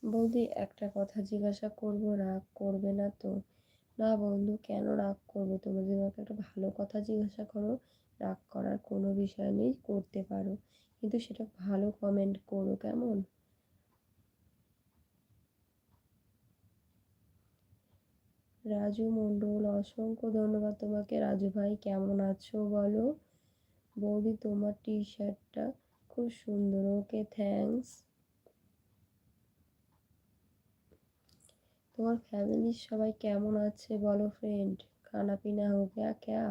বৌদি একটা কথা জিজ্ঞাসা করবো, রাগ করবে না তো? না বন্ধু, কেন রাগ করবো? তুমি যদি আমাকে একটা ভালো কথা জিজ্ঞাসা করো, রাগ করার কোনো বিষয় নেই, করতে পারো, কিন্তু সেটা ভালো কমেন্ট করো, কেমন? রাজু মণ্ডল, অসংখ্য ধন্যবাদ তোমাকে। রাজু ভাই কেমন আছো বলো? বৌদি তোমার টি শার্টটা খুব সুন্দর। ওকে, থ্যাঙ্কস। তোমার ফ্যামিলির সবাই কেমন আছে বলো ফ্রেন্ড? খানা পিনা হো গয়া ক্যা?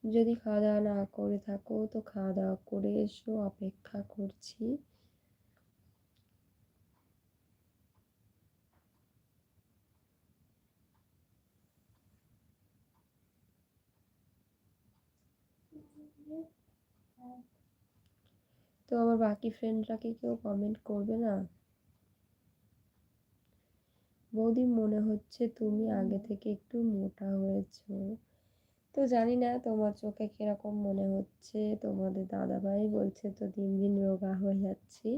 যদি খাওয়া দাওয়া না করে থাকো তো খাওয়া দাওয়া করে এসো, অপেক্ষা করছি। তো আমার বাকি ফ্রেন্ডরা কি কেউ কমেন্ট করবে না? বৌদি মনে হচ্ছে তুমি আগে থেকে একটু মোটা হয়েছো। তো জানি না তোমার চোখে কিরকম মনে হচ্ছে, তোমাদের দাদাভাই বলছে তো দিন দিন রোগা হয়ে যাচ্ছি।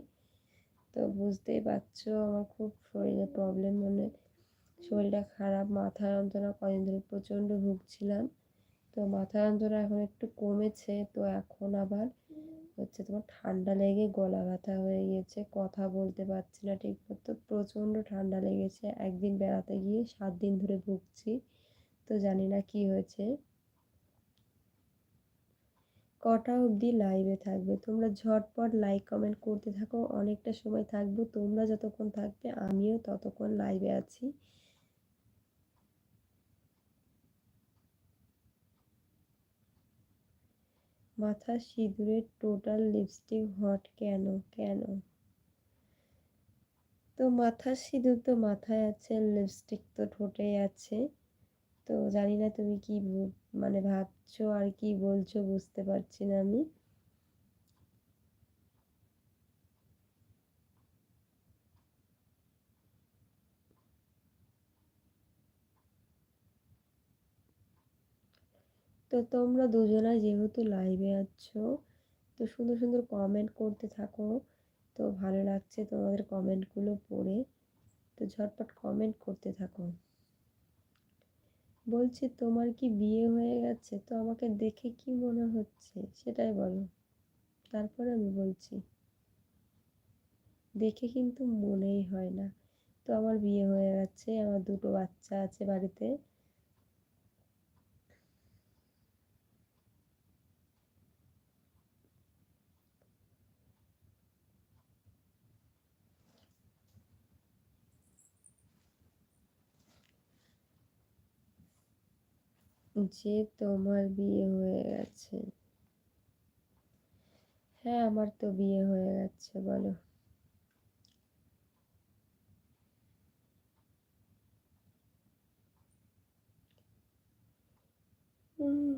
তো বুঝতেই পারছো আমার খুব শরীরে প্রবলেম, মানে শরীরটা খারাপ, মাথার যন্ত্রণা কদিন ধরে প্রচণ্ড ভুগছিলাম। তো মাথা যন্ত্রণা এখন একটু কমেছে, তো এখন আবার হচ্ছে তোমার ঠান্ডা লেগে গলা ব্যথা হয়ে গিয়েছে, কথা বলতে পারছি না ঠিক মতো, প্রচণ্ড ঠান্ডা লেগেছে। একদিন বেড়াতে গিয়ে 7 দিন ধরে ভুগছি। তো জানি না কি হয়েছে। কটা অবধি লাইভে থাকবে তোমরা? ঝটপট লাইক কমেন্ট করতে থাকো, অনেকটা সময় থাকবো, তোমরা যতক্ষণ থাকবে আমিও ততক্ষণ লাইভে আছি। মাথার সিঁদুরের টোটাল লিপস্টিক হট কেন? কেন? তো মাথার সিঁদুর তো মাথায় আছে, লিপস্টিক তো ঠোঁটে আছে। তো জানি না তুমি কি মানে ভাবছো আর কি বলছো, বুঝতে পারছি না আমি। তো তোমরা দুজনা যেহেতু লাইভে আছো, তো সুন্দর সুন্দর কমেন্ট করতে থাকো। তো ভালো লাগছে তোমাদের কমেন্টগুলো পড়ে। তো ঝটপট কমেন্ট করতে থাকো। বলছি তোমার কি বিয়ে হয়ে গেছে? তো আমাকে দেখে কি মনে হচ্ছে সেটাই বলো, তারপরে আমি বলছি। দেখে কিন্তু মনেই হয় না। তো আমার বিয়ে হয়ে গেছে, আমার দুটো বাচ্চা আছে বাড়িতে। যে তোমার বিয়ে হয়ে গেছে? হ্যাঁ, আমার তো বিয়ে হয়ে গেছে, বলো। উম,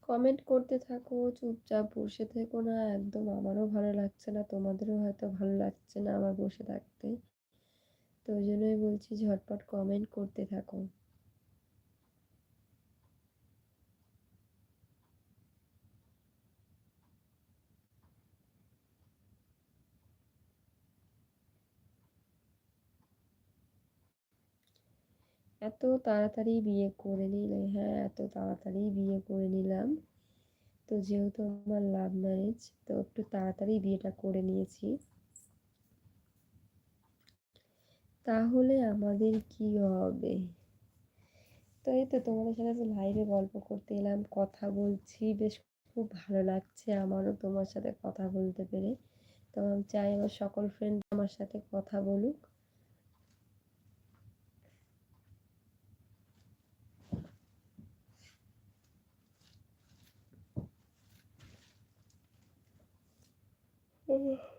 কমেন্ট করতে থাকো, চুপচাপ বসে থেকো না একদম। আমারও ভালো লাগছে না, তোমাদেরও হয়তো ভালো লাগছে না আমার বসে থাকতে। তো ওই জন্যই বলছি ঝটপট কমেন্ট করতে থাকো। এত তাড়াতাড়ি বিয়ে করে নিলে? হ্যাঁ, এত তাড়াতাড়ি বিয়ে করে নিলাম। তো যেহেতু আমার লাভ ম্যারেজ, তো একটু তাড়াতাড়ি বিয়েটা করে নিয়েছি। তাহলে আমাদের কি হবে? তো এই তো তোমাদের সাথে লাইভে গল্প করতে এলাম, কথা বলছি, বেশ খুব ভালো লাগছে আমারও তোমার সাথে কথা বলতে পেরে। তো আমি চাই আমার সকল ফ্রেন্ড আমার সাথে কথা বলুক। হবে।